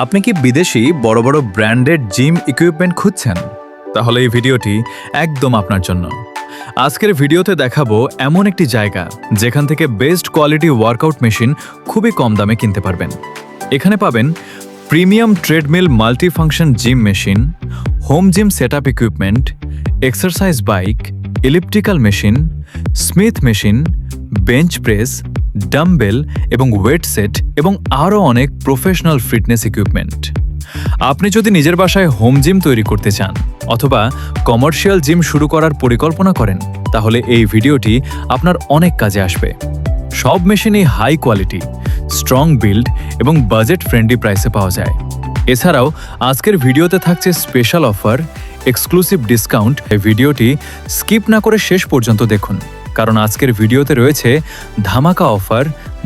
আপনি কি বিদেশি বড় বড় ব্র্যান্ডেড জিম ইকুইপমেন্ট খুঁজছেন? তাহলে এই ভিডিওটি একদম আপনার জন্য। আজকের ভিডিওতে দেখাবো এমন একটি জায়গা যেখান থেকে বেস্ট কোয়ালিটি ওয়ার্কআউট মেশিন খুবই কম দামে কিনতে পারবেন। এখানে পাবেন premium treadmill multifunction gym machine, home gym setup equipment, exercise bike, elliptical machine, smith machine, bench press, dumbbell এবং ওয়েট সেট এবং আরও অনেক প্রফেশনাল ফিটনেস ইকুইপমেন্ট। আপনি যদি নিজের বাসায় হোম জিম তৈরি করতে চান অথবা কমার্শিয়াল জিম শুরু করার পরিকল্পনা করেন, তাহলে এই ভিডিওটি আপনার অনেক কাজে আসবে। সব মেশিনই হাই কোয়ালিটি, স্ট্রং বিল্ড এবং বাজেট ফ্রেন্ডলি প্রাইসে পাওয়া যায়। এছাড়াও আজকের ভিডিওতে থাকছে স্পেশাল অফার, এক্সক্লুসিভ ডিসকাউন্ট। এই ভিডিওটি স্কিপ না করে শেষ পর্যন্ত দেখুন, কারণ আজকের ভিডিওতে রয়েছে ধামাকা অফার,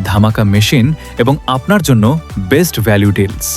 ধামাকা মেশিন এবং আপনার জন্য বেস্ট ভ্যালু ডিলস।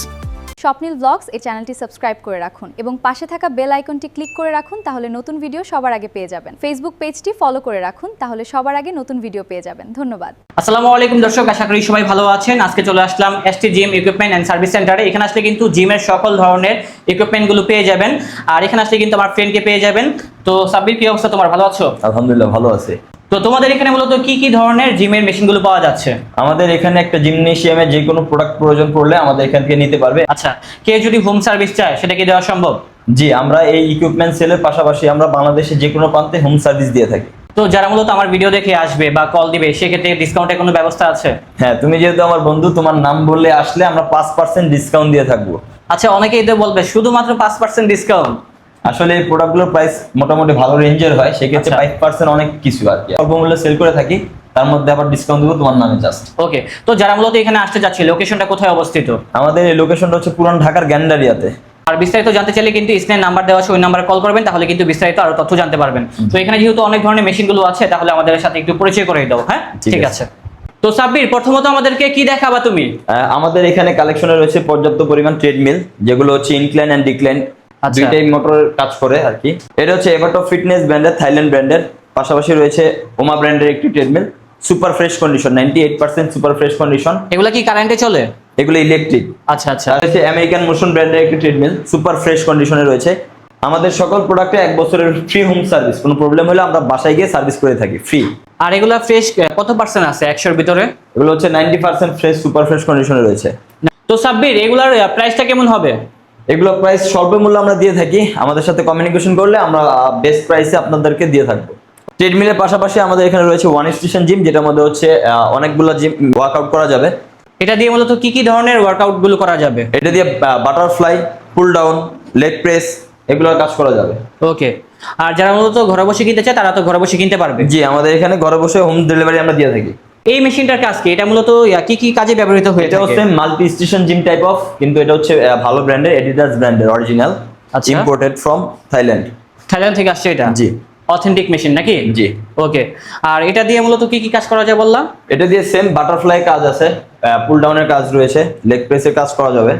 স্বপ্নিল ব্লগস এই চ্যানেলটি সাবস্ক্রাইব করে রাখুন এবং পাশে থাকা বেল আইকনটি ক্লিক করে রাখুন, তাহলে নতুন ভিডিও সবার আগে পেয়ে যাবেন। ফেসবুক পেজটি ফলো করে রাখুন, তাহলে সবার আগে নতুন ভিডিও পেয়ে যাবেন। ধন্যবাদ। আসসালামু আলাইকুম দর্শক, আশা করি সবাই ভালো আছেন। আজকে চলে আসলাম ST gym equipment and service সেন্টারে। এখানে আসলে কিন্তু জিমের সকল ধরনের ইকুইপমেন্টগুলো পেয়ে যাবেন, আর এখানে আসলে কিন্তু আমার ফ্রেন্ডকে পেয়ে যাবেন। তো সাব্বির, কি অবস্থা তোমার? ভালো আছো? আলহামদুলিল্লাহ ভালো আছে। তো তোমাদের এখানে মূলত কি কি ধরনের জিমের মেশিনগুলো পাওয়া যাচ্ছে? আমাদের এখানে একটা জিমনেশিয়ামে যে কোনো প্রোডাক্ট প্রয়োজন পড়লে আমাদের এখান থেকে নিতে পারবে। আচ্ছা, কে যদি হোম সার্ভিস চায় সেটা কি দেওয়া সম্ভব? জি, আমরা এই ইকুইপমেন্ট সেলের পাশাপাশি আমরা বাংলাদেশে যে কোনো প্রান্তে হোম সার্ভিস দিয়ে থাকি। তো যারা মূলত আমার ভিডিও দেখে আসবে বা কল দিবে, সেক্ষেত্রে ডিসকাউন্টের কোনো ব্যবস্থা আছে? হ্যাঁ, তুমি যেহেতু আমার বন্ধু, তোমার নাম বললে আসলে আমরা 5% ডিসকাউন্ট দিয়ে থাকবো। আচ্ছা, অনেকেই তো বলবে শুধুমাত্র 5% ডিসকাউন্ট। আসলে এই প্রোডাক্টগুলোর প্রাইস মোটামুটি ভালো রেঞ্জের হয়, সেক্ষেত্রে আচ্ছা। 5% অনেক কিছু আর কি। অল্প মূল্যে সেল করে থাকি, তার মধ্যে আবার ডিসকাউন্ট দেবো তোমার নামে জাস্ট। ওকে, তো যারা মূলত এখানে আসতে যাচ্ছে, লোকেশনটা কোথায় অবস্থিত? আমাদের এই লোকেশনটা হচ্ছে পুরান ঢাকার গ্যান্ডারিয়াতে। আর বিস্তারিত জানতে চাইলে কিন্তু স্ক্রিনে নাম্বার দেওয়া আছে, ওই নাম্বারে কল করবেন, তাহলে কিন্তু বিস্তারিত আরো তথ্য জানতে পারবেন। তো এখানে যেহেতু অনেক ধরনের মেশিনগুলো আছে, তাহলে আমাদের সাথে একটু পরিচয় করে দাও। হ্যাঁ, ঠিক আছে। তো সাব্বির, প্রথমত আমাদেরকে কি দেখাবা তুমি? আমাদের এখানে কালেকশনে রয়েছে পর্যাপ্ত পরিমাণ ট্রেডমিল, যেগুলো হচ্ছে ইনক্লাইন এন্ড ডিক্লাইন দুইটাই মোটরের কাজ করে আর কি। এটা হচ্ছে এভাটো ফিটনেস ব্র্যান্ডের, থাইল্যান্ড ব্র্যান্ডের। পাশাপাশি রয়েছে ওমা ব্র্যান্ডের একটি treadmill, super fresh condition, 98% super fresh condition. এগুলা কি কারেন্টে চলে? এগুলো ইলেকট্রিক। আচ্ছা আচ্ছা। আর হচ্ছে আমেরিকান মোশন ব্র্যান্ডের একটি ট্রেডমিল, সুপার ফ্রেশ কন্ডিশনে রয়েছে। আমাদের সকল প্রোডাক্টে 1 বছরের ফ্রি হোম সার্ভিস, কোনো প্রবলেম হলে আমরা বাসায় গিয়ে সার্ভিস করে থাকি ফ্রি। আর এগুলা ফ্রেশ কত পার্সেন্ট আছে 100-এর ভিতরে? এগুলো হচ্ছে 90% ফ্রেশ সুপার ফ্রেশ কন্ডিশনে রয়েছে। তো সাব্বির, এগুলার প্রাইসটা কেমন হবে? এগুলো প্রাইস সর্বমূল্য আমরা দিয়ে থাকি, আমাদের সাথে কমিউনিকেশন করলে আমরা বেস্ট প্রাইসে আপনাদেরকে দিয়ে থাকবো। ট্রেডমিলের পাশাপাশি আমাদের এখানে রয়েছে ওয়ান স্টেশন জিম, যেটার মধ্যে হচ্ছে অনেকগুলো জিম ওয়ার্কআউট করা যাবে। এটা দিয়ে মূলত কি কি ধরনের ওয়ার্কআউট গুলো করা যাবে? এটা দিয়ে butterfly, pull down, leg press এগুলোর কাজ করা যাবে। ওকে। আর যারা মূলত ঘরে বসে কিনতে চায়, তারা তো ঘরে বসে কিনতে পারবে। জি, আমাদের এখানে ঘরে বসে হোম ডেলিভারি আমরা দিয়ে থাকি। এই মেশিনটার কাজ কি? এটা মূলত কি কি কাজে ব্যবহৃত হয়ে এটা থাকে? হচ্ছে multi station gym type of, কিন্তু এটা হচ্ছে ভালো ব্র্যান্ডের, এডিডাস ব্র্যান্ডের অরিজিনাল, আচ্ছা। Imported from Thailand. থাইল্যান্ড থেকে আসছে এটা? জি। অথেন্টিক মেশিন নাকি? জি। ওকে। আর এটা দিয়ে মূলত কি কি কাজ করা যায় বললাম? এটা দিয়ে সেম বাটারফ্লাই কাজ আছে, পুল ডাউনের কাজ রয়েছে, লেগ প্রেসের কাজ করা যাবে।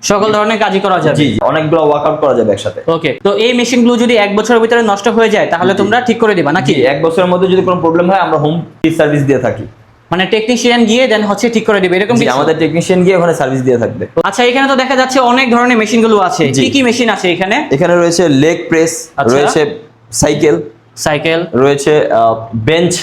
সকল ধরনের কাজই করা যাবে? জি, অনেকগুলো ওয়ার্কআউট করা যাবে একসাথে। ওকে। তো এই মেশিনগুলো যদি 1 বছরের ভিতরে নষ্ট হয়ে যায়, তাহলে তোমরা ঠিক করে দিবা নাকি? জি, 1 বছরের মধ্যে যদি কোনো প্রবলেম হয় আমরা হোম সার্ভিস দিয়ে থাকি। মানে টেকনিশিয়ান গিয়ে দেন হচ্ছে ঠিক করে দিবে, এরকম জি, কিছু? আমাদের টেকনিশিয়ান গিয়ে ওখানে সার্ভিস দিয়ে থাকবে। আচ্ছা, এখানে তো দেখা যাচ্ছে অনেক ধরনের মেশিনগুলো আছে। জি। কি কি মেশিন আছে এখানে? এখানে রয়েছে লেগ প্রেস, আচ্ছা। রয়েছে সাইকেল, রয়েছে বেঞ্চ,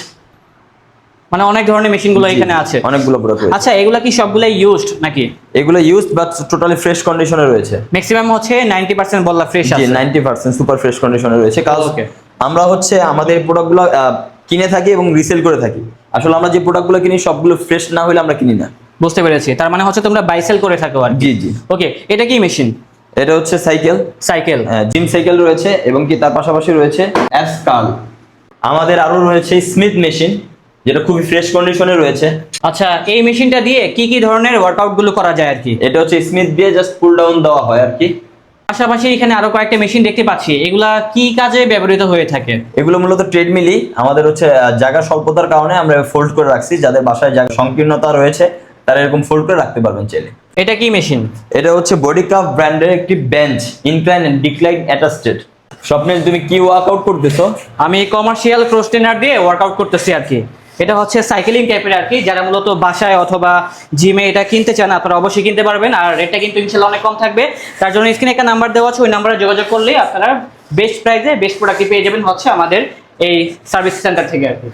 মানে অনেক ধরনের মেশিনগুলো এখানে আছে। অনেকগুলো প্রোডাক্ট রয়েছে। আচ্ছা, এগুলা কি সবগুলাই ইউজড নাকি? এগুলো ইউজড বাট টোটালি ফ্রেশ কন্ডিশনে রয়েছে। ম্যাক্সিমাম হচ্ছে 90% বললা ফ্রেশ জি, আছে। 90% সুপার ফ্রেশ কন্ডিশনে রয়েছে। কাজ Okay. আমরা হচ্ছে আমাদের প্রোডাক্টগুলো কিনে থাকি এবং রিসেল করে থাকি। আসলে আমরা যে প্রোডাক্টগুলো কিনি সবগুলো ফ্রেশ না হলে আমরা কিনি না। বুঝতে পেরেছি, তার মানে হচ্ছে তোমরা বাইসেল করে থাকো আর কি? জি জি। ওকে। এটা কি মেশিন? এটা হচ্ছে সাইকেল। জিম সাইকেল রয়েছে এবং কি তার পাশাপাশি রয়েছে অ্যাপস কার্ল। আমাদের আরো রয়েছে স্মিথ মেশিন, যেটা খুবই ফ্রেশ কন্ডিশনে রয়েছে। আচ্ছা, এই মেশিনটা দিয়ে কি কি ধরনের ওয়ার্কআউট গুলো করা যায় আর কি? এটা হচ্ছে স্মিথ দিয়ে জাস্ট পুল ডাউন দেওয়া হয় আর কি। পাশাপাশি এখানে আরো কয়েকটা মেশিন দেখতে পাচ্ছি, এগুলা কি কাজে ব্যবহৃত হয়ে থাকে? এগুলো মূলত ট্রেডমিলই। আমাদের হচ্ছে জায়গা স্বল্পতার কারণে আমরা ফোল্ড করে রাখছি, যাদের বাসায় জায়গা সংকীর্ণতা রয়েছে তারা এরকম ফোল্ড করে রাখতে পারবেন চাইলে। এটা কি মেশিন? এটা হচ্ছে বডিক্রাফট ব্র্যান্ডের একটি bench, incline and decline attached. স্বপ্নে তুমি কি ওয়ার্কআউট করতেছো? আমি কমার্শিয়াল ক্রস ট্রেনার দিয়ে ওয়ার্কআউট করতেছি আর কি। এটা হচ্ছে সাইকেলিং টাইপের আর কি, যারা মূলত বাসায় অথবা জিমে এটা কিনতে চান আপনারা অবশ্যই কিনতে পারবেন। আর রেটটা কিন্তু ইনশাআল্লাহ অনেক কম থাকবে, তার জন্য স্ক্রিনে একটা নাম্বার দেওয়া আছে, ওই নাম্বারে যোগাযোগ করলে আপনারা বেস্ট প্রাইসে বেস্ট প্রোডাক্টটি পেয়ে যাবেন হচ্ছে আমাদের এই সার্ভিস সেন্টার থেকে আর কি।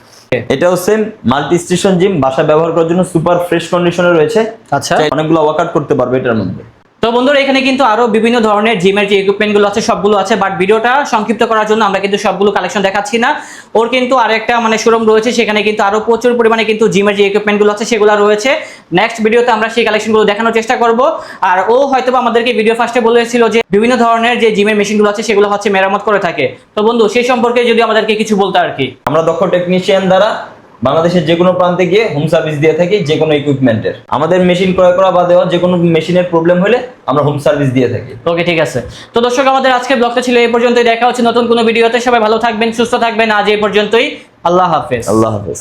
এটাও সেম মাল্টি স্টেশন জিম, বাসা ব্যবহার করার জন্য সুপার ফ্রেশ কন্ডিশনে রয়েছে। আচ্ছা, অনেকগুলো ওয়ার্কআউট করতে পারবে এটার মধ্যে। তো বন্ধুরা এখানে কিন্তু আরো বিভিন্ন ধরনের জিমের যে ইকুইপমেন্ট গুলো আছে সবগুলো আছে, বাট ভিডিওটা সংক্ষিপ্ত করার জন্য আমরা কিন্তু সবগুলো কালেকশন দেখাচ্ছি না। ওর কিন্তু আরো একটা মানে শোরুম রয়েছে, সেখানে কিন্তু আরো প্রচুর পরিমাণে কিন্তু জিমের যে ইকুইপমেন্ট গুলো আছে সেগুলো রয়েছে। নেক্সট ভিডিওতে আমরা সেই কালেকশনগুলো দেখানোর চেষ্টা করব। আর ও হয়তো আমাদেরকে ভিডিও ফার্স্টে বলেছিল যে বিভিন্ন ধরনের যে জিমের মেশিনগুলো আছে সেগুলো হচ্ছে মেরামত করে থাকে। তো বন্ধু সেই সম্পর্কে যদি আমাদেরকে কিছু বলতে আর কি। আমরা দক্ষ টেকনিশিয়ান দ্বারা বাংলাদেশের যে কোনো প্রান্তে গিয়ে হোম সার্ভিস দিয়ে থাকি যে কোনো ইকুইপমেন্টের। আমাদের মেশিন ক্রয় করা বা দেওয়া যে কোনো মেশিনের প্রবলেম হলে আমরা হোম সার্ভিস দিয়ে থাকি। ওকে, ঠিক আছে। তো দর্শক আমাদের আজকের ব্লগটা ছিল এই পর্যন্তই, দেখা হচ্ছে নতুন কোনো ভিডিওতে। সবাই ভালো থাকবেন, সুস্থ থাকবেন। আজ এই পর্যন্তই, আল্লাহ হাফেজ। আল্লাহ হাফেজ।